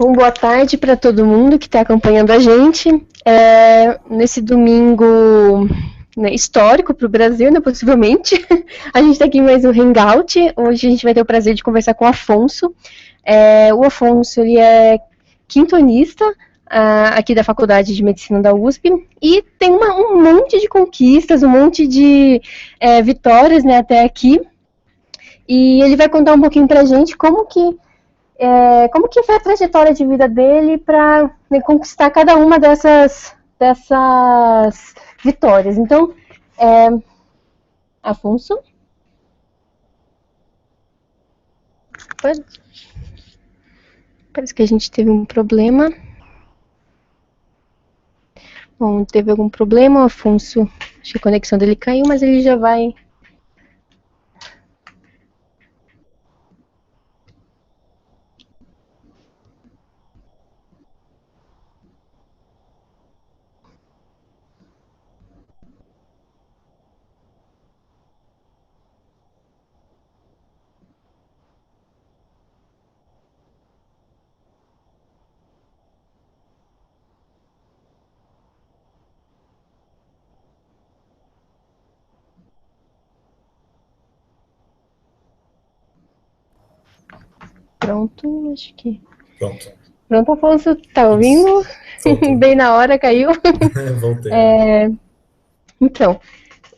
Bom, boa tarde para todo mundo que está acompanhando a gente. Nesse domingo, né, histórico para o Brasil, né, possivelmente. A gente está aqui em mais um Hangout. Hoje a gente vai ter o prazer de conversar com o Afonso. O Afonso, ele é quintonista aqui da Faculdade de Medicina da USP e tem um monte de conquistas, um monte de vitórias, né, até aqui. E ele vai contar um pouquinho para a gente como que foi a trajetória de vida dele para, né, conquistar cada uma dessas vitórias. Então, Afonso? Parece que a gente teve um problema. Bom, teve algum problema, o Afonso, acho que a conexão dele caiu, mas ele já vai... Pronto, acho que... Pronto. Pronto, Afonso, tá Isso. ouvindo? Tô. Bem na hora, caiu. Voltei. Então,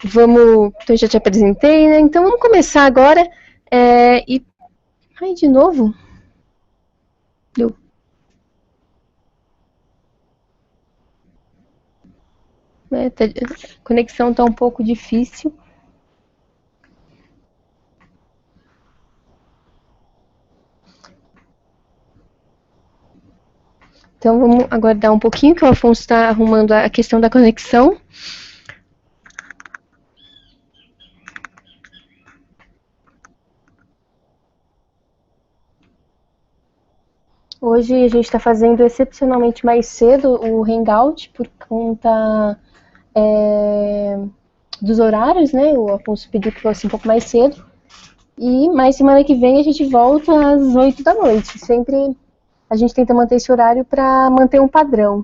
vamos... Então, eu já te apresentei, né? Então, vamos começar agora. Ai, de novo? Deu. A conexão está um pouco difícil. Então vamos aguardar um pouquinho que o Afonso está arrumando a questão da conexão. Hoje a gente está fazendo excepcionalmente mais cedo o Hangout por conta dos horários, né? O Afonso pediu que fosse um pouco mais cedo. E mais semana que vem a gente volta às 8 da noite. Sempre a gente tenta manter esse horário para manter um padrão.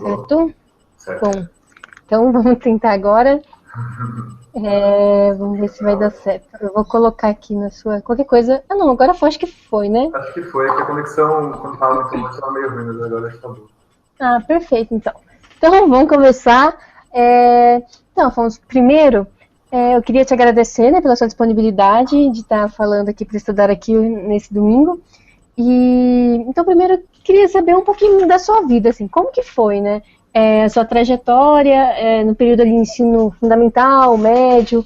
Certo? Bom, Então vamos tentar agora. Vamos ver se vai dar certo. Eu vou colocar aqui na sua. Qualquer coisa. Ah, não, agora foi, acho que foi, né? Acho que foi, é que a conexão, quando tava muito longe, estava meio ruim, mas agora acho que tá bom. Ah, perfeito, então. Então vamos começar. Então, Afonso, primeiro, eu queria te agradecer, né, pela sua disponibilidade de estar falando aqui para estudar aqui nesse domingo. Então, primeiro, eu queria saber um pouquinho da sua vida, assim, como que foi, né? A sua trajetória no período ali de ensino fundamental, médio,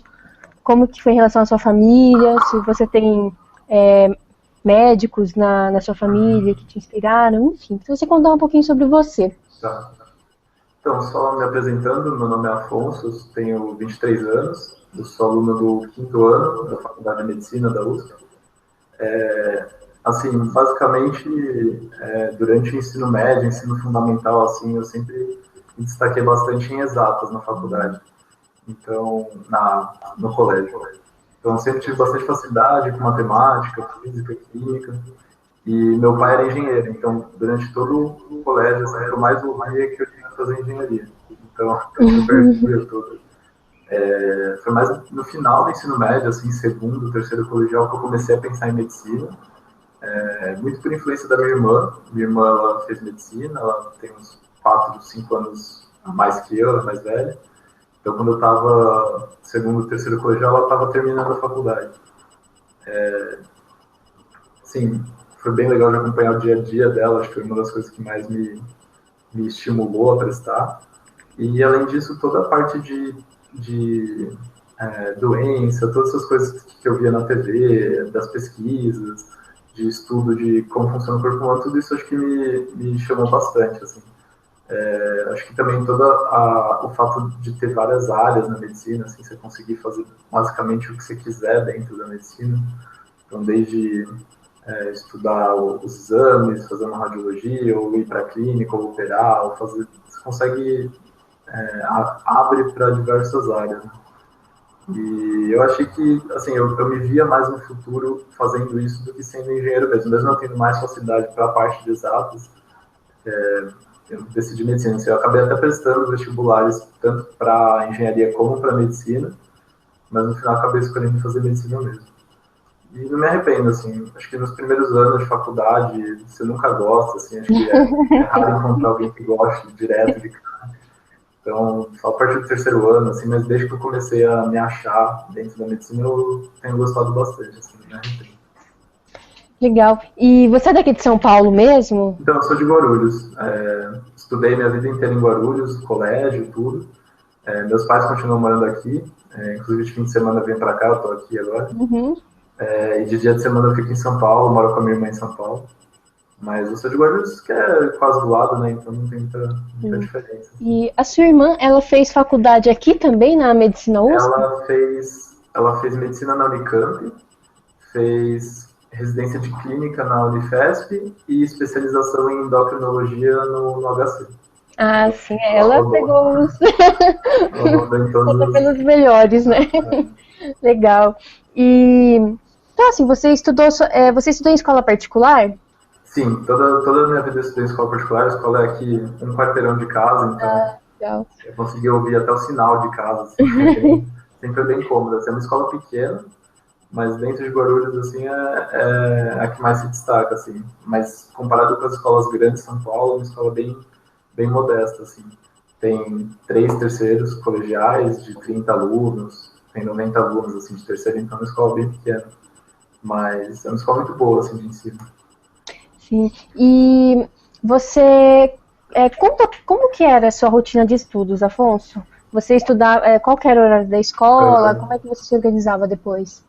como que foi em relação à sua família, se você tem médicos na sua família que te inspiraram, enfim. Se você contar um pouquinho sobre você. Tá. Então, só me apresentando, meu nome é Afonso, tenho 23 anos, eu sou aluno do 5º ano da Faculdade de Medicina da USP. Assim, basicamente, durante o ensino médio, ensino fundamental, assim, eu sempre me destaquei bastante em exatas na faculdade, então, no colégio. Então, eu sempre tive bastante facilidade com matemática, física, química, e meu pai era engenheiro, então, durante todo o colégio, assim, eu mais ouvia que eu tinha que fazer engenharia. Então, eu super via tudo. Foi mais no final do ensino médio, assim, segundo, terceiro colegial, que eu comecei a pensar em medicina. Muito por influência da minha irmã. Minha irmã, ela fez medicina, ela tem uns 4, 5 anos a mais que eu, ela é mais velha. Então, quando eu estava segundo, terceiro colegial, ela estava terminando a faculdade. Sim, foi bem legal de acompanhar o dia a dia dela, acho que foi uma das coisas que mais me estimulou a prestar. E, além disso, toda a parte de doença, todas essas coisas que eu via na TV, das pesquisas, de estudo de como funciona o corpo humano, tudo isso acho que me chamou bastante, assim. Acho que também o fato de ter várias áreas na medicina, assim, você conseguir fazer basicamente o que você quiser dentro da medicina. Então, desde estudar os exames, fazer uma radiologia, ou ir para a clínica, ou operar, ou fazer, você consegue abre para diversas áreas. Né? E eu achei que, assim, eu me via mais no futuro fazendo isso do que sendo engenheiro mesmo eu tendo mais facilidade para a parte de exatas. Eu decidi medicina. Assim, eu acabei até prestando vestibulares tanto para engenharia como para medicina, mas no final acabei escolhendo fazer medicina mesmo. E não me arrependo, assim, acho que nos primeiros anos de faculdade você nunca gosta, assim, acho que é raro encontrar alguém que goste direto de cara. Então, só a partir do terceiro ano, assim, mas desde que eu comecei a me achar dentro da medicina, eu tenho gostado bastante, assim, né? Legal. E você é daqui de São Paulo mesmo? Então, eu sou de Guarulhos. Estudei minha vida inteira em Guarulhos, colégio, tudo. Meus pais continuam morando aqui. Inclusive, de fim de semana eu vim para cá, eu tô aqui agora. Uhum. E de dia de semana eu fico em São Paulo, moro com a minha irmã em São Paulo. Mas eu sou de Guarulhos, que é quase do lado, né? Então não tem muita diferença. E a sua irmã, ela fez faculdade aqui também, na Medicina USP? Ela fez medicina na Unicamp, fez residência de clínica na Unifesp e especialização em endocrinologia no HC. Ah, sim, ela pegou os... Ela pelos melhores, né? Legal. Então, assim, você estudou em escola particular? Sim, toda a minha vida eu estudei em escola particular. A escola é aqui um quarteirão de casa, então Legal. eu consegui ouvir até o sinal de casa. Assim, sempre é bem cômodo. Assim, é uma escola pequena, mas dentro de Guarulhos, assim, é a que mais se destaca, assim. Mas comparado com as escolas grandes de São Paulo, é uma escola bem modesta, assim. Tem 3 terceiros colegiais de 30 alunos, tem 90 alunos, assim, de terceiro, então é uma escola bem pequena. Mas é uma escola muito boa, assim, de ensino. Sim. E você... conta como que era a sua rotina de estudos, Afonso? Você estudava... qual que era o horário da escola? Como é que você se organizava depois?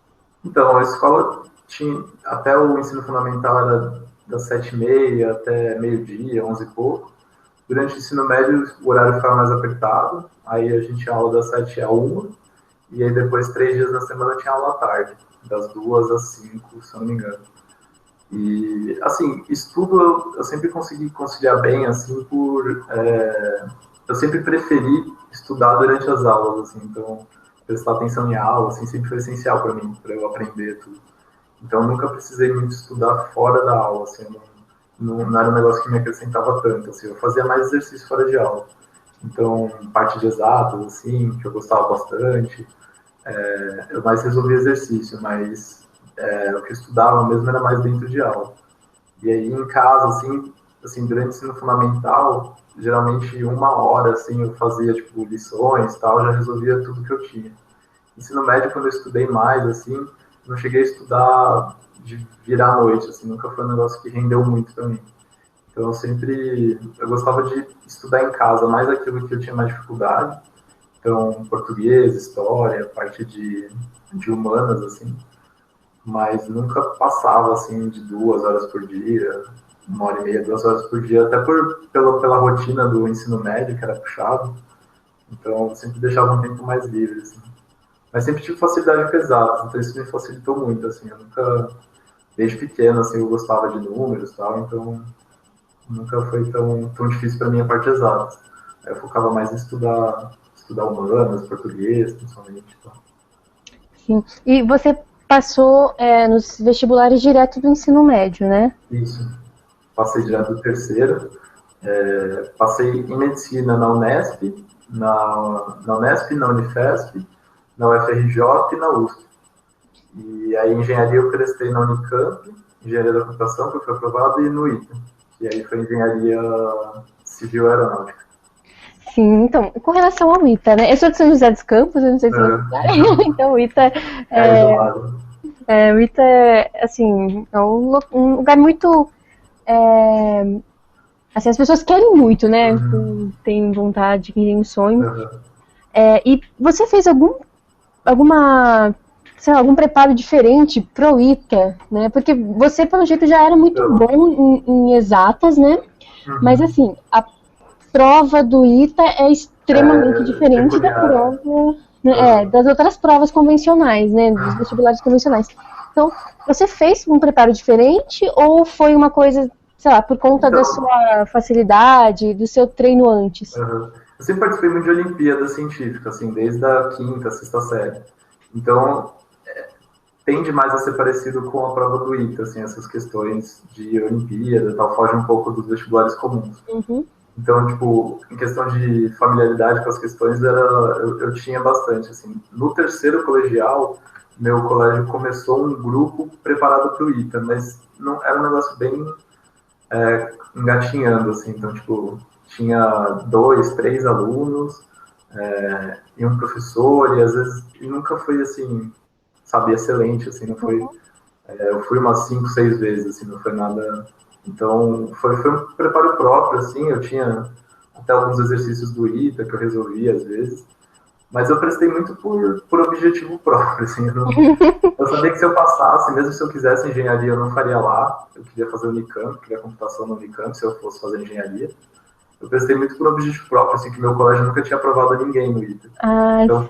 Então, a escola tinha... Até o ensino fundamental era das 7h30 até meio-dia, 11 e pouco. Durante o ensino médio, o horário ficava mais apertado. Aí a gente tinha aula das 7 à 1. E aí depois, 3 dias na semana, tinha aula à tarde. Das 2 às 5, se eu não me engano. E, assim, estudo eu sempre consegui conciliar bem, assim, eu sempre preferi estudar durante as aulas, assim, então prestar atenção em aula, assim, sempre foi essencial para mim, para eu aprender tudo. Então eu nunca precisei muito estudar fora da aula, assim, não era um negócio que me acrescentava tanto, assim, eu fazia mais exercício fora de aula. Então, parte de exatas, assim, que eu gostava bastante. Eu mais resolvia exercício, mas o que eu estudava mesmo era mais dentro de aula. E aí, em casa, assim, durante o ensino fundamental, geralmente 1 hora, assim, eu fazia, tipo, lições e tal, já resolvia tudo que eu tinha. Ensino médio, quando eu estudei mais, assim, não cheguei a estudar de virar à noite, assim, nunca foi um negócio que rendeu muito para mim. Então, eu gostava de estudar em casa, mais aquilo que eu tinha mais dificuldade. Então, português, história, parte de humanas, assim. Mas nunca passava, assim, de 2 horas por dia, 1 hora e meia, 2 horas por dia, até pela rotina do ensino médio, que era puxado. Então, eu sempre deixava um tempo mais livre, assim. Mas sempre tive facilidade com exatas, então isso me facilitou muito, assim. Eu nunca, desde pequeno, assim, eu gostava de números e tal, então nunca foi tão difícil para mim a parte exatas. Aí eu focava mais em estudar humanas, português, principalmente. Então. Sim. E você passou nos vestibulares direto do ensino médio, né? Isso. Passei direto do terceiro. Passei em medicina na Unesp, na Unifesp, na UFRJ e na USP. E aí engenharia eu prestei na Unicamp, engenharia da computação, que eu fui aprovado, e no ITA, que aí foi engenharia civil aeronáutica. Sim, então, com relação ao ITA, né? Eu sou de São José dos Campos, eu não sei se você sabe, então o ITA isolado. o ITA assim, é um lugar muito assim, as pessoas querem muito, né? Tem vontade, tem sonho. E você fez algum preparo diferente pro ITA, né? Porque você, pelo jeito, já era muito bom em exatas, né? Mas, assim, a prova do ITA é extremamente diferente da prova, das outras provas convencionais, né? Dos vestibulares convencionais. Então, você fez um preparo diferente ou foi uma coisa, sei lá, por conta da sua facilidade, do seu treino antes? Eu sempre participei muito de Olimpíada científica, assim, desde a quinta, sexta série. Então, tende mais a ser parecido com a prova do ITA, assim, essas questões de Olimpíada e tal, foge um pouco dos vestibulares comuns. Então, tipo, em questão de familiaridade com as questões, eu tinha bastante, assim. No terceiro colegial, meu colégio começou um grupo preparado para o ITA, mas não, era um negócio bem engatinhando, assim. Então, tipo, tinha 2, 3 alunos e um professor, e às vezes e nunca foi, assim, sabe, excelente, assim, não foi... eu fui umas 5, 6 vezes, assim, não foi nada... Então, foi um preparo próprio, assim, eu tinha até alguns exercícios do ITA que eu resolvia às vezes, mas eu prestei muito por objetivo próprio, assim, eu sabia que se eu passasse, mesmo se eu quisesse engenharia, eu não faria lá, eu queria fazer Unicamp, queria computação na Unicamp, se eu fosse fazer engenharia. Eu prestei muito por objetivo próprio, assim, que meu colégio nunca tinha aprovado ninguém no ITA. Então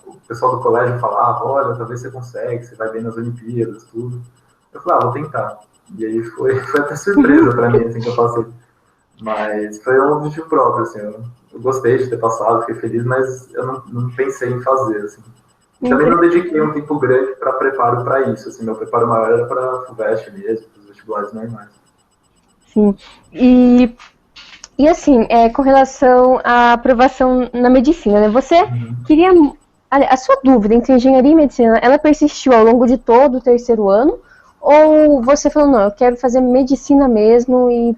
o pessoal do colégio falava, olha, talvez você consegue, você vai bem nas Olimpíadas, tudo. Eu falei, vou tentar. E aí foi até surpresa para mim, assim, que eu passei. Mas foi um objetivo próprio, assim, eu gostei de ter passado, fiquei feliz, mas eu não pensei em fazer, assim. E também não dediquei um tempo grande para preparo para isso, assim, meu preparo maior era para a FUVEST mesmo, para os vestibulares normais. Sim, e assim, com relação à aprovação na medicina, né? Você queria... A sua dúvida entre engenharia e medicina, ela persistiu ao longo de todo o terceiro ano? Ou você falou, não, eu quero fazer medicina mesmo e...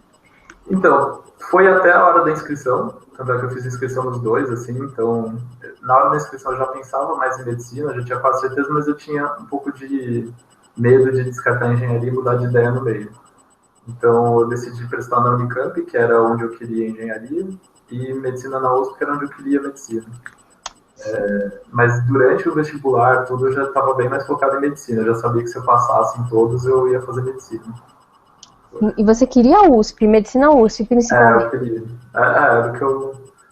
Então, foi até a hora da inscrição, tanto é que eu fiz inscrição nos dois, assim, então, na hora da inscrição eu já pensava mais em medicina, eu já tinha quase certeza, mas eu tinha um pouco de medo de descartar a engenharia e mudar de ideia no meio. Então, eu decidi prestar na Unicamp, que era onde eu queria engenharia, e medicina na USP, que era onde eu queria medicina. Mas durante o vestibular, tudo eu já estava bem mais focado em medicina. Eu já sabia que se eu passasse em todos, eu ia fazer medicina. E você queria a USP, medicina USP, principalmente? Eu queria. Era o que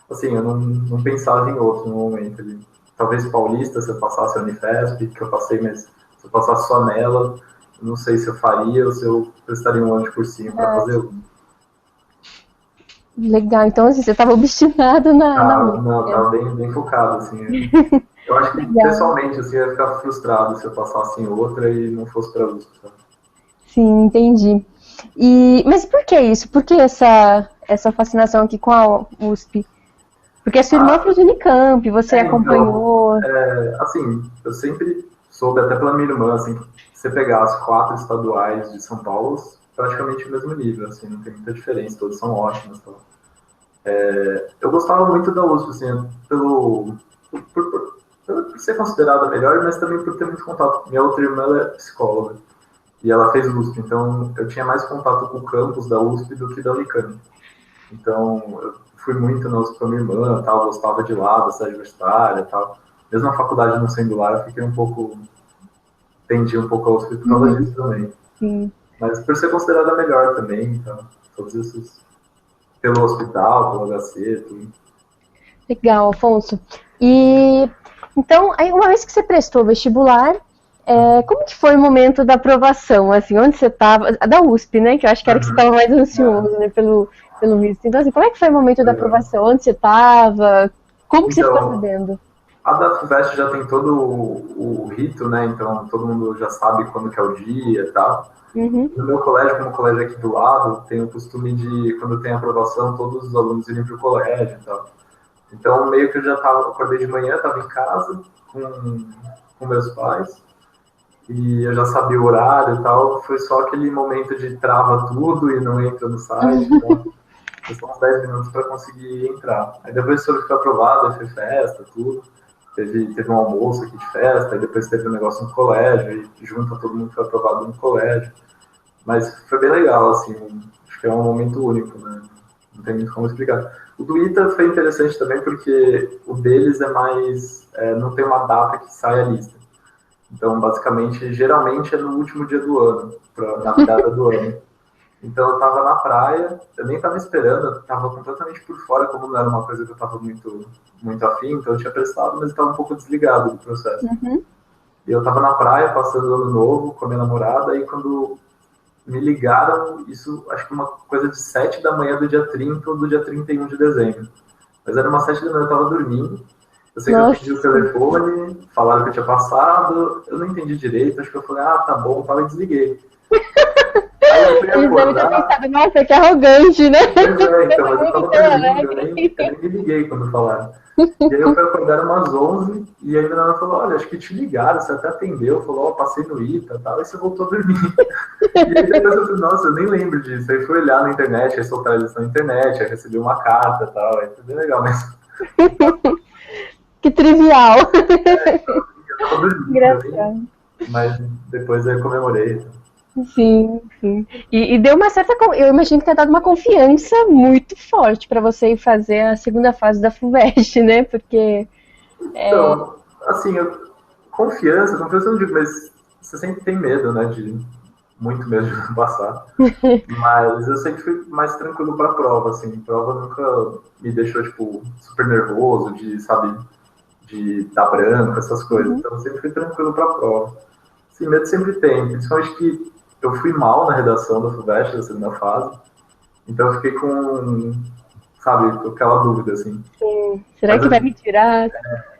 assim, eu não pensava em outro no momento. Ali. Talvez Paulista, se eu passasse a Unifesp, que eu passei, mas se eu passasse só nela, não sei se eu faria ou se eu prestaria um ano de cursinho para fazer um. Legal, então assim, você estava obstinado na USP. Não, estava bem focado, assim. Eu acho que, pessoalmente, assim, eu ia ficar frustrado se eu passasse em outra e não fosse para USP. Sabe? Sim, entendi. Mas por que isso? Por que essa fascinação aqui com a USP? Porque a sua irmã fez Unicamp, você acompanhou... Assim, eu sempre soube, até pela minha irmã, assim, que você pegar as 4 estaduais de São Paulo, praticamente o mesmo nível, assim, não tem muita diferença, todas são ótimas. Então. Eu gostava muito da USP, assim, por ser considerada melhor, mas também por ter muito contato. Minha outra irmã ela é psicóloga, e ela fez USP, então eu tinha mais contato com o campus da USP do que da Unicamp. Então, eu fui muito na USP com a minha irmã, tal, gostava de lá, da cidade universitária e tal. Mesmo a faculdade não sendo lá, eu fiquei tendi um pouco a USP por causa disso também. Sim. Mas por ser considerada melhor também, então, todos esses, pelo hospital, pelo HC, tudo. Legal, Afonso. E então, aí uma vez que você prestou vestibular, como que foi o momento da aprovação? Assim, onde você estava? Da USP, né? Que eu acho que era que você estava mais ansioso, né? Pelo visto. Então, assim, como é que foi o momento da aprovação? Onde você estava? Como que você ficou sabendo? A da FUVEST já tem todo o rito, né? Então todo mundo já sabe quando que é o dia e tal. Uhum. No meu colégio, como o colégio é aqui do lado, tem o costume de, quando tem aprovação, todos os alunos irem para o colégio e tal. Então, meio que eu já acordei de manhã, estava em casa com meus pais, e eu já sabia o horário e tal. Foi só aquele momento de trava tudo e não entra no site. Então, foi só uns 10 minutos para conseguir entrar. Aí depois soube que foi aprovado, aí foi festa, tudo. Teve um almoço aqui de festa, aí depois teve um negócio no colégio, e junto a todo mundo foi aprovado no colégio. Mas foi bem legal, assim, acho que é um momento único, né? Não tem muito como explicar. O do ITA foi interessante também porque o deles é mais... não tem uma data que sai a lista. Então, basicamente, geralmente é no último dia do ano, na virada do ano. Então, eu estava na praia, eu nem estava esperando, eu estava completamente por fora, como não era uma coisa que eu estava muito, muito afim, então eu tinha prestado, mas estava um pouco desligado do processo. Uhum. E eu estava na praia, passando o ano novo com a minha namorada, e quando me ligaram, isso acho que uma coisa de 7 da manhã do dia 30 ou do dia 31 de dezembro. Mas era umas 7 da manhã, eu estava dormindo. Eu sei que eu atendi o telefone, falaram que eu tinha passado, eu não entendi direito, acho que eu falei, tá bom, tal, e desliguei. Aí eu fui acordar... Eles devem ter pensado, nossa, que arrogante, né? Pois então, mas eu tava dormindo, eu nem me liguei quando falaram. E aí eu fui acordar umas 11, e aí a menina falou, olha, acho que te ligaram, você até atendeu, falou, passei no ITA e tal, e você voltou a dormir. E aí depois eu falei, nossa, eu nem lembro disso. Aí fui olhar na internet, aí soltaram isso na internet, aí recebi uma carta e tal, aí foi bem legal mesmo. Que trivial. Eu tava dormindo, mas depois eu comemorei. Sim, sim. E deu uma certa... Eu imagino que tenha dado uma confiança muito forte para você ir fazer a segunda fase da FUVEST, né? Porque... Então, assim, confiança eu não digo, mas você sempre tem medo, né? Muito medo de não passar. Mas eu sempre fui mais tranquilo pra prova, assim. Prova nunca me deixou, tipo, super nervoso, sabe, de dar branco, essas coisas. Então eu sempre fui tranquilo pra prova. Sim, medo sempre tem, principalmente que eu fui mal na redação da FUVEST, da segunda fase. Então eu fiquei sabe, com aquela dúvida, assim. Sim. Será que vai me tirar?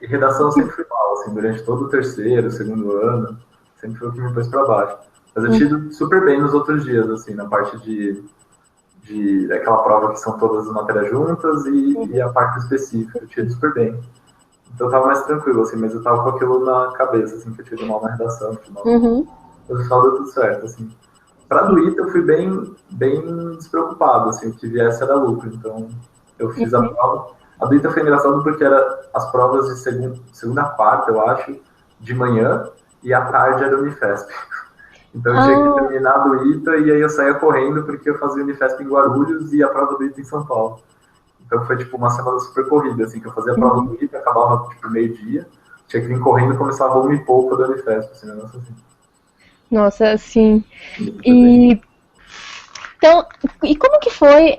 E redação sempre fui mal, assim, durante todo o terceiro, segundo ano, sempre foi o que me pôs pra baixo. Mas eu tinha ido super bem nos outros dias, assim, na parte daquela prova que são todas as matérias juntas e a parte específica, eu tinha ido super bem. Então eu tava mais tranquilo, assim, mas eu tava com aquilo na cabeça, assim, que eu tinha ido mal na redação, mas no final deu tudo certo, assim. Pra do ITA eu fui bem despreocupado, assim, o que viesse era lucro, então eu fiz a prova. A do ITA foi engraçado porque era as provas de segunda a quarta, eu acho, de manhã, e à tarde era Unifesp. Então eu tinha que terminar do ITA e aí eu saía correndo porque eu fazia Unifesp em Guarulhos e a prova do ITA em São Paulo. Então foi tipo uma semana super corrida, assim, que eu fazia a prova do ITA, acabava tipo meio-dia, tinha que vir correndo e começava 1h pouco da Unifesp, assim, negócio assim. Nossa, sim. Então, e como que foi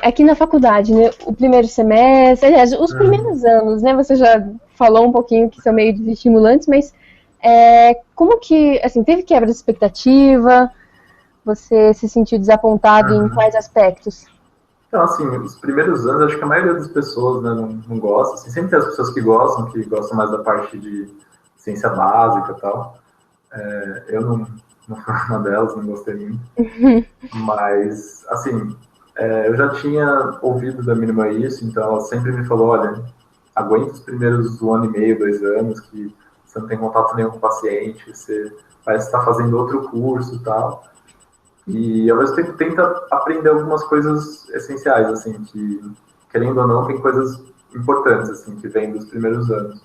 aqui na faculdade, né? O primeiro semestre, aliás, os primeiros anos, né? Você já falou um pouquinho que são meio desestimulantes, mas como que, assim, teve quebra de expectativa? Você se sentiu desapontado em quais aspectos? Então, assim, os primeiros anos, acho que a maioria das pessoas, né, não gosta. Assim, sempre tem as pessoas que gostam mais da parte de ciência básica e tal. Eu não fui uma delas, não gostei muito. Mas, assim, Eu já tinha ouvido da minha irmã isso, então ela sempre me falou, olha, aguenta os primeiros 1 ano e meio, 2 anos, que você não tem contato nenhum com o paciente, você parece estar fazendo outro curso e tal. E ao mesmo tempo tenta aprender algumas coisas essenciais, assim, que, querendo ou não, tem coisas importantes, assim, que vêm dos primeiros anos.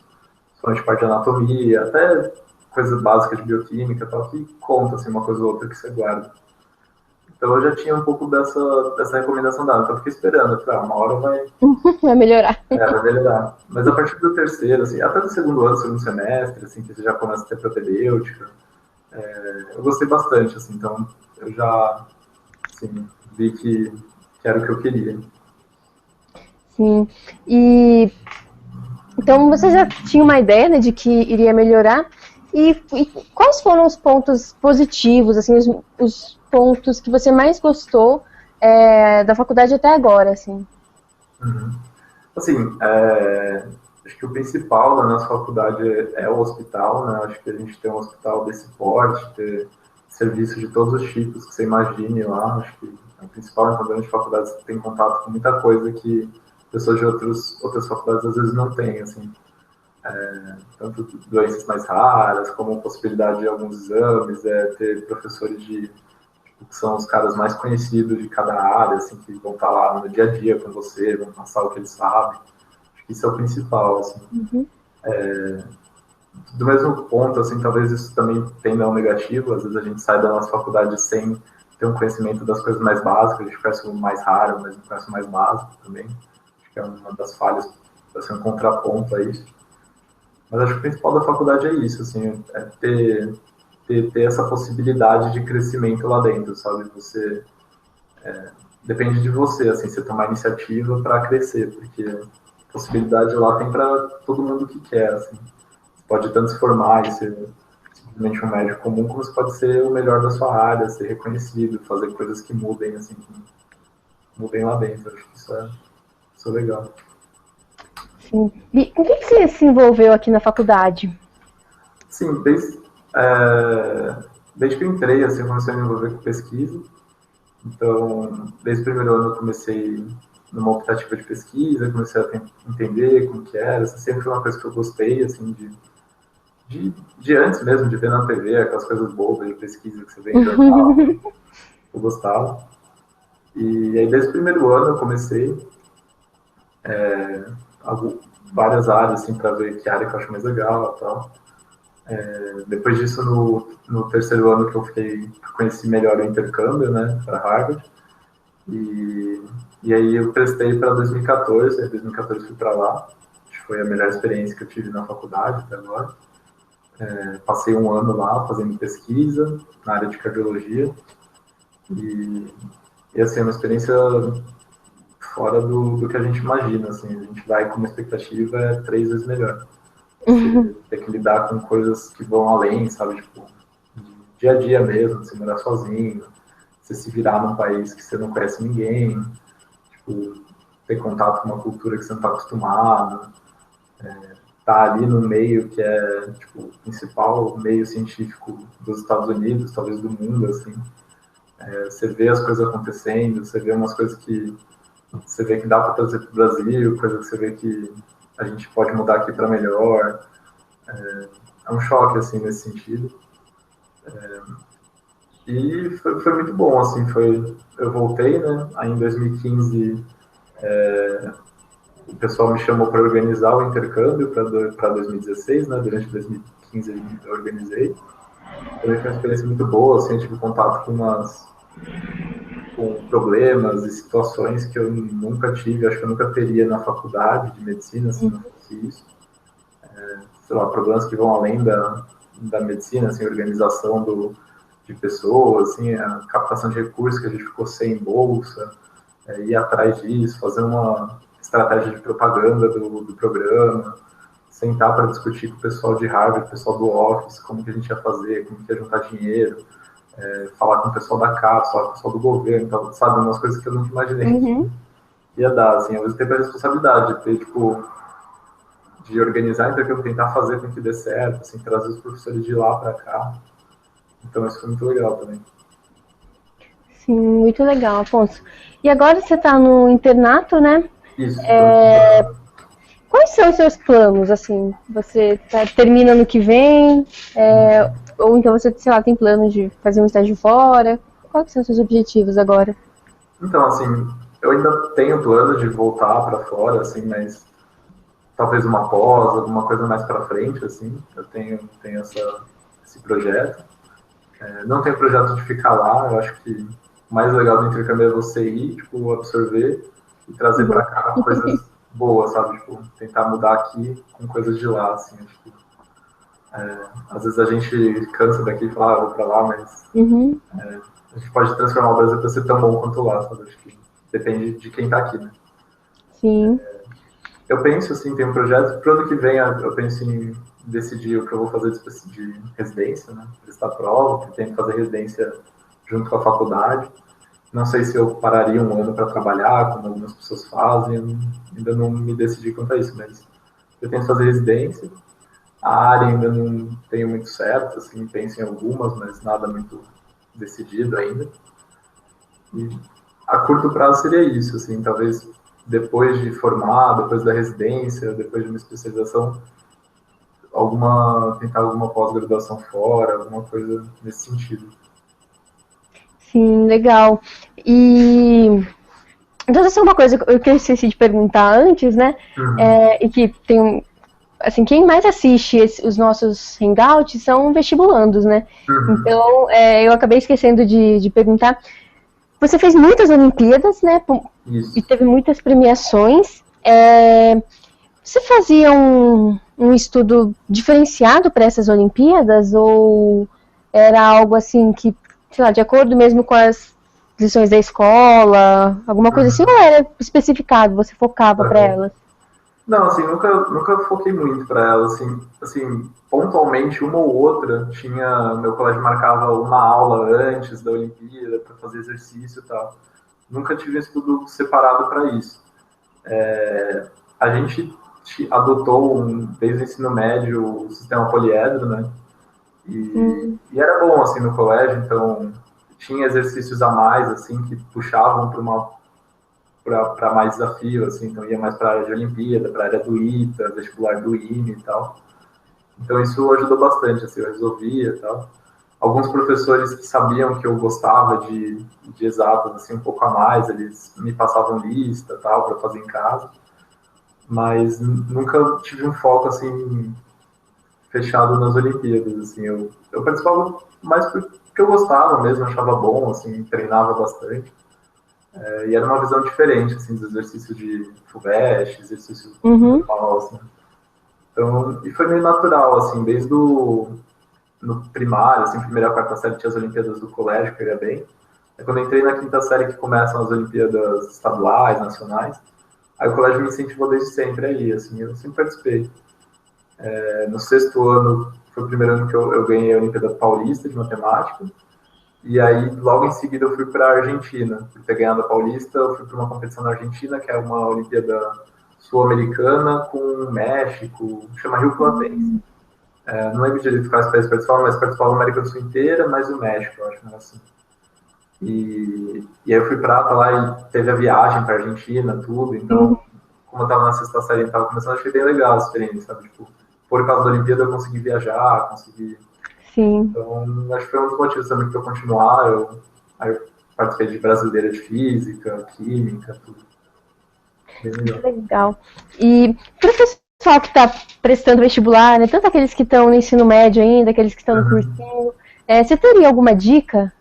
Principalmente parte de anatomia, até coisas básicas de bioquímica e tal, que conta, assim, uma coisa ou outra que você guarda. Então eu já tinha um pouco dessa recomendação dada, então eu fiquei esperando, eu falei, uma hora Vai melhorar. vai melhorar. Mas a partir do terceiro, assim, até do segundo ano, segundo semestre, assim, que você já começa a ter propedêutica, eu gostei bastante, assim, então eu já, assim, vi que era o que eu queria. Sim. E então você já tinha uma ideia, né, de que iria melhorar. E quais foram os pontos positivos, assim, os pontos que você mais gostou da faculdade até agora, assim? Uhum. Assim, acho que o principal da nossa faculdade é o hospital, né? Acho que a gente tem um hospital desse porte, ter serviços de todos os tipos que você imagine lá. Acho que é o principal, então, durante a faculdade você tem contato com muita coisa que pessoas de outras faculdades às vezes não têm, assim. Tanto doenças mais raras, como a possibilidade de alguns exames, ter professores que são os caras mais conhecidos de cada área, assim, que vão estar lá no dia a dia com você, vão passar o que eles sabem. Acho que isso é o principal, assim. Uhum. Do mesmo ponto, assim, talvez isso também tenha um negativo, às vezes a gente sai da nossa faculdade sem ter um conhecimento das coisas mais básicas, a gente conhece o mais raro, mas não conhece o mais básico também. Acho que é uma das falhas, assim, um contraponto a isso. Mas acho que o principal da faculdade é isso, assim, é ter essa possibilidade de crescimento lá dentro, sabe? Você depende de você, assim, você tomar iniciativa para crescer, porque a possibilidade lá tem para todo mundo que quer, assim. Você pode tanto se formar e ser simplesmente um médico comum, como você pode ser o melhor da sua área, ser reconhecido, fazer coisas que mudem, assim, que mudem lá dentro. Acho que isso é legal. Sim. E com o que você se envolveu aqui na faculdade? Sim, desde que eu entrei, assim, eu comecei a me envolver com pesquisa. Então, desde o primeiro ano eu comecei numa optativa de pesquisa, comecei a entender como que era. Assim, sempre foi uma coisa que eu gostei, assim, de antes mesmo, de ver na TV, aquelas coisas bobas de pesquisa que você vê em jornal. Eu gostava. E aí, desde o primeiro ano eu comecei algo, várias áreas, assim, para ver que área que eu acho mais legal e tal. Depois disso, no terceiro ano que eu fiquei, conheci melhor o intercâmbio, né, para Harvard. E, e aí eu prestei para 2014, em 2014 fui para lá. Acho que foi a melhor experiência que eu tive na faculdade até agora. Passei um ano lá fazendo pesquisa na área de cardiologia. E, e assim, é uma experiência fora do que a gente imagina. Assim, a gente vai com uma expectativa 3 vezes melhor. Você tem que lidar com coisas que vão além, sabe? Tipo, dia a dia mesmo, você morar sozinho, você se virar num país que você não conhece ninguém, tipo, ter contato com uma cultura que você não está acostumado, tá ali no meio que é, tipo, o principal meio científico dos Estados Unidos, talvez do mundo, assim. Você vê as coisas acontecendo, você vê umas coisas que você vê que dá para trazer para o Brasil, coisas que você vê que a gente pode mudar aqui para melhor. É um choque, assim, nesse sentido. E foi muito bom, assim, eu voltei, né, aí em 2015 o pessoal me chamou para organizar o intercâmbio para 2016, né, durante 2015 eu organizei. Também foi uma experiência muito boa, assim, eu tive contato com problemas e situações que eu nunca tive, acho que eu nunca teria na faculdade de medicina, se não fosse isso. Sei lá, problemas que vão além da medicina, assim, organização de pessoas, assim, a captação de recursos que a gente ficou sem bolsa, ir atrás disso, fazer uma estratégia de propaganda do programa, sentar para discutir com o pessoal de Harvard, o pessoal do Office, como que a gente ia fazer, como que ia juntar dinheiro, falar com o pessoal da CAPES, falar com o pessoal do governo, então, sabe, umas coisas que eu nunca imaginei que Uhum. ia dar, assim, ao mesmo tempo a responsabilidade de ter, tipo, de organizar, então, que eu tentar fazer com que dê certo, assim, trazer os professores de lá para cá, então isso foi muito legal também. Sim, muito legal, Afonso. E agora você está no internato, né? Isso. Quais são os seus planos, assim? Você termina no que vem? Ou então você, sei lá, tem planos de fazer um estágio fora? Quais são os seus objetivos agora? Então, assim, eu ainda tenho plano de voltar para fora, assim, mas talvez uma pós, alguma coisa mais para frente, assim. Eu tenho esse projeto. Não tenho projeto de ficar lá. Eu acho que o mais legal do intercâmbio é você ir, tipo, absorver e trazer para cá coisas boas, sabe? Tipo, tentar mudar aqui com coisas de lá, assim. Acho que, às vezes a gente cansa daqui e fala, vou para lá, mas Uhum. a gente pode transformar o Brasil para ser tão bom quanto lá, sabe? Acho que depende de quem está aqui, né? Sim. Eu penso, assim, tem um projeto, pro ano que vem eu penso em decidir o que eu vou fazer de residência, né? Prestar prova, pretendo fazer residência junto com a faculdade. Não sei se eu pararia um ano para trabalhar, como algumas pessoas fazem, ainda não me decidi quanto a isso, mas pretendo fazer residência. A área ainda não tenho muito certo, assim, penso em algumas, mas nada muito decidido ainda. E a curto prazo seria isso, assim, talvez depois de formar, depois da residência, depois de uma especialização, tentar alguma pós-graduação fora, alguma coisa nesse sentido. Sim, legal. E então, essa é uma coisa que eu esqueci de perguntar antes, né? Uhum. E que tem, assim, quem mais assiste os nossos hangouts são vestibulandos, né? Uhum. Então, eu acabei esquecendo de perguntar. Você fez muitas Olimpíadas, né? E Isso. teve muitas premiações. Você fazia um estudo diferenciado para essas Olimpíadas? Ou era algo assim que, sei lá, de acordo mesmo com as lições da escola, alguma coisa assim, ou Uhum. era especificado, você focava para Uhum. elas? Não, assim, nunca foquei muito para ela, assim, pontualmente uma ou outra meu colégio marcava uma aula antes da Olimpíada para fazer exercício e tal. Nunca tive um estudo separado para isso. A gente adotou, desde o ensino médio, o sistema poliedro, né? E era bom, assim, no colégio, então tinha exercícios a mais, assim, que puxavam para mais desafio, assim, então ia mais para a área de Olimpíada, para a área do ITA, vestibular do INE e tal. Então isso ajudou bastante, assim, eu resolvia e tal. Alguns professores que sabiam que eu gostava de exatas, assim, um pouco a mais, eles me passavam lista tal para fazer em casa, mas nunca tive um foco assim fechado nas Olimpíadas, assim, eu participava mais porque eu gostava mesmo, achava bom, assim, treinava bastante. E era uma visão diferente, assim, dos exercícios de FUVEST, exercício Uhum. normal, assim. Então, e foi meio natural, assim, no primário, assim, primeira a quarta série tinha as Olimpíadas do colégio, que eu ia bem. Aí quando eu entrei na quinta série que começam as Olimpíadas estaduais, nacionais, aí o colégio me incentivou desde sempre aí, assim, eu sempre participei. No sexto ano, foi o primeiro ano que eu ganhei a Olimpíada Paulista de Matemática, e aí, logo em seguida, eu fui para a Argentina. Por ter ganhado a Paulista, eu fui para uma competição na Argentina, que é uma Olimpíada Sul-Americana com o México, chama Rio Platense. Não lembro direito quais países participavam, mas participavam a América do Sul inteira, mais o México, eu acho, né, assim. E aí eu fui para lá e teve a viagem para a Argentina, tudo. Então, como eu estava na sexta série e estava começando, achei bem legal a experiência, sabe? Tipo, por causa da Olimpíada eu consegui viajar, consegui. Sim. Então, acho que foi um dos motivos também para eu continuar. Aí eu participei de brasileira de física, química, tudo. Bem Que legal. legal. E para o pessoal que está prestando vestibular, né, tanto aqueles que estão no ensino médio ainda, aqueles que estão no Uhum. cursinho, você teria alguma dica?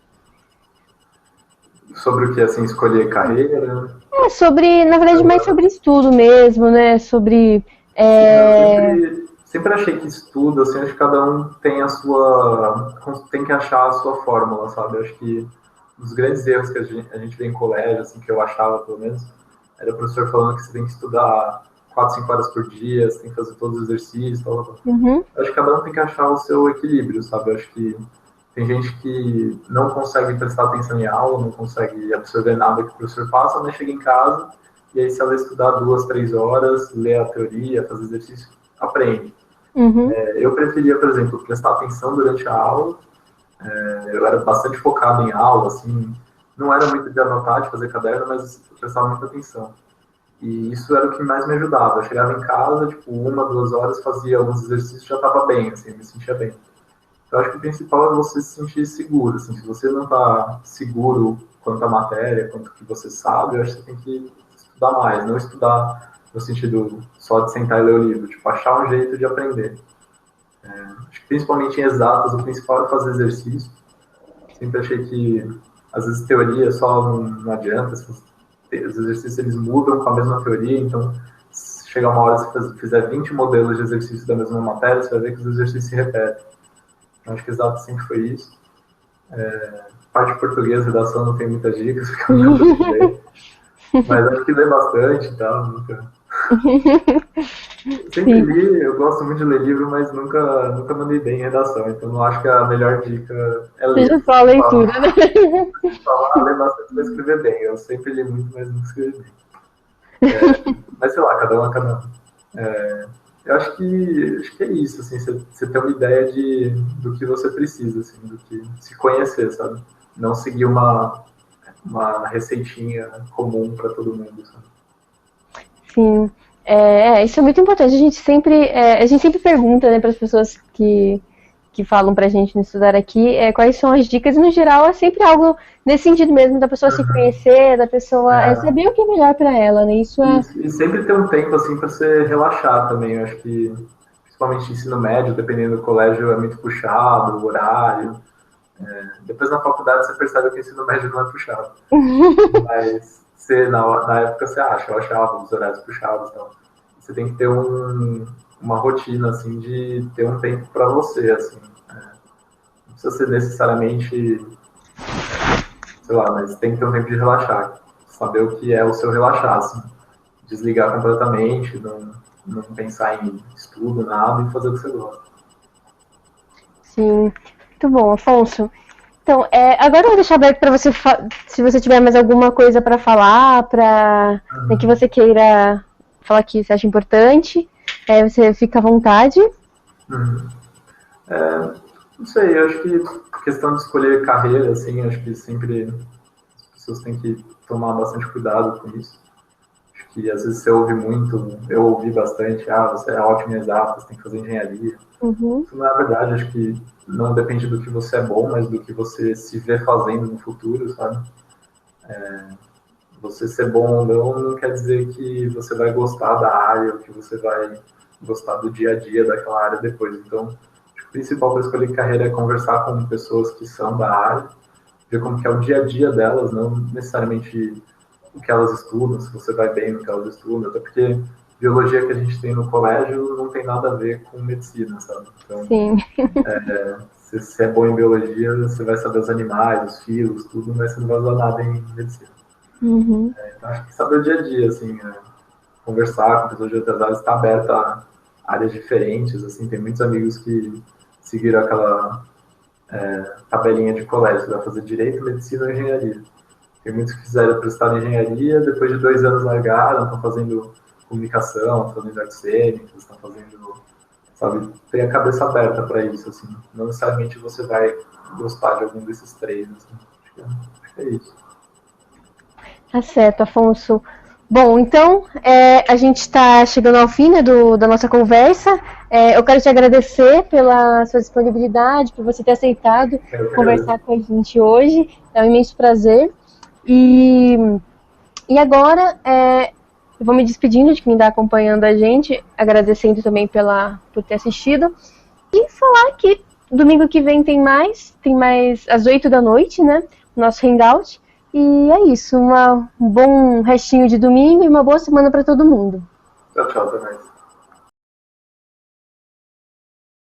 Sobre o que, assim, escolher carreira. Sobre, na verdade, mais sobre estudo mesmo, né? Sobre. Sim, eu É... sempre achei que estudo, assim, acho que cada um tem tem que achar a sua fórmula, sabe? Eu acho que um dos grandes erros que a gente vê em colégio, assim, que eu achava, pelo menos, era o professor falando que você tem que estudar 4, 5 horas por dia, você tem que fazer todos os exercícios, tal, tal. Uhum, Eu acho que cada um tem que achar o seu equilíbrio, sabe? Eu acho que tem gente que não consegue prestar atenção em aula, não consegue absorver nada que o professor passa, mas chega em casa e aí se ela estudar 2, 3 horas, ler a teoria, fazer exercício, aprende. uhum, Eu preferia, por exemplo, prestar atenção durante a aula. Eu era bastante focado em aula, assim, não era muito de anotar, de fazer caderno, mas eu prestava muita atenção. E isso era o que mais me ajudava. Eu chegava em casa, tipo, 1, 2 horas, fazia alguns exercícios e já estava bem, assim, me sentia bem. Então, acho que o principal é você se sentir seguro. Assim, se você não está seguro quanto à matéria, quanto que você sabe, eu acho que você tem que estudar mais. Não estudar no sentido só de sentar e ler o livro. Tipo, achar um jeito de aprender. Acho que principalmente em exatas, o principal é fazer exercício. Sempre achei que, às vezes, teoria só não adianta. Os exercícios, eles mudam com a mesma teoria. Então, se chegar uma hora, se você fizer 20 modelos de exercício da mesma matéria, você vai ver que os exercícios se repetem. Acho que exato sempre foi isso. Parte de português, redação, não tem muitas dicas, porque eu não ler. Mas acho que lê bastante e tal, nunca. Sempre li, eu gosto muito de ler livro, mas nunca mandei bem em redação. Então não acho que a melhor dica é ler. Seja só a leitura, né? Falar, ler bastante para escrever bem. Eu sempre li muito, mas nunca escrevi bem. Mas sei lá, cada um é cada um. Eu acho que é isso, assim, você ter uma ideia do que você precisa, assim, do que se conhecer, sabe? Não seguir uma receitinha comum para todo mundo, sabe? Sim, isso é muito importante. A gente sempre pergunta, né, para as pessoas que falam pra gente no Estudar Aqui, quais são as dicas, e no geral é sempre algo nesse sentido mesmo, da pessoa se conhecer, da pessoa saber o que é melhor pra ela, né? Isso é... E sempre ter um tempo, assim, para você relaxar também. Eu acho que, principalmente ensino médio, dependendo do colégio, é muito puxado, o horário. Depois na faculdade você percebe que o ensino médio não é puxado. Mas na época você eu achava os horários puxados. Então, você tem que ter uma rotina, assim, de ter um tempo para você, assim. Não precisa ser necessariamente, sei lá, mas tem que ter um tempo de relaxar. Saber o que é o seu relaxar, assim. Desligar completamente, não pensar em estudo, nada, e fazer o que você gosta. Sim, muito bom, Afonso. Então, agora eu vou deixar aberto para você, se você tiver mais alguma coisa para falar, que você queira falar que você acha importante, você fica à vontade. Não sei, eu acho que questão de escolher carreira, assim, acho que sempre as pessoas têm que tomar bastante cuidado com isso. Acho que às vezes você ouve muito, eu ouvi bastante, você é ótimo em exatas, tem que fazer engenharia. Isso não é verdade, acho que não depende do que você é bom, mas do que você se vê fazendo no futuro, sabe? Você ser bom ou não quer dizer que você vai gostar da área, ou que você vai gostar do dia a dia daquela área depois. Então, acho que o principal para escolher carreira é conversar com pessoas que são da área, ver como que é o dia a dia delas, não necessariamente o que elas estudam, se você vai bem no que elas estudam, até porque biologia que a gente tem no colégio não tem nada a ver com medicina, sabe? Então, sim. Se você é bom em biologia, você vai saber os animais, os filos, tudo, mas você não vai usar nada em medicina. Então, acho que saber o dia a dia, assim, conversar com pessoas de outras áreas, estar aberto a áreas diferentes, assim, tem muitos amigos que seguiram aquela tabelinha de colégio, vai fazer direito, medicina ou engenharia. Tem muitos que fizeram prestar engenharia, depois de 2 anos largaram, estão fazendo comunicação, estão fazendo artes cênicas, estão fazendo, sabe, tem a cabeça aberta para isso, assim, não necessariamente você vai gostar de algum desses 3, assim, acho que é isso. Tá certo, Afonso. Bom, então, a gente está chegando ao fim, né, da nossa conversa. Eu quero te agradecer pela sua disponibilidade, por você ter aceitado conversar com a gente hoje. É um imenso prazer. E agora, eu vou me despedindo de quem está acompanhando a gente, agradecendo também por ter assistido. E falar que domingo que vem tem mais às 8 da noite, né, nosso Hangout. E é isso, um bom restinho de domingo e uma boa semana para todo mundo. Tchau, até mais.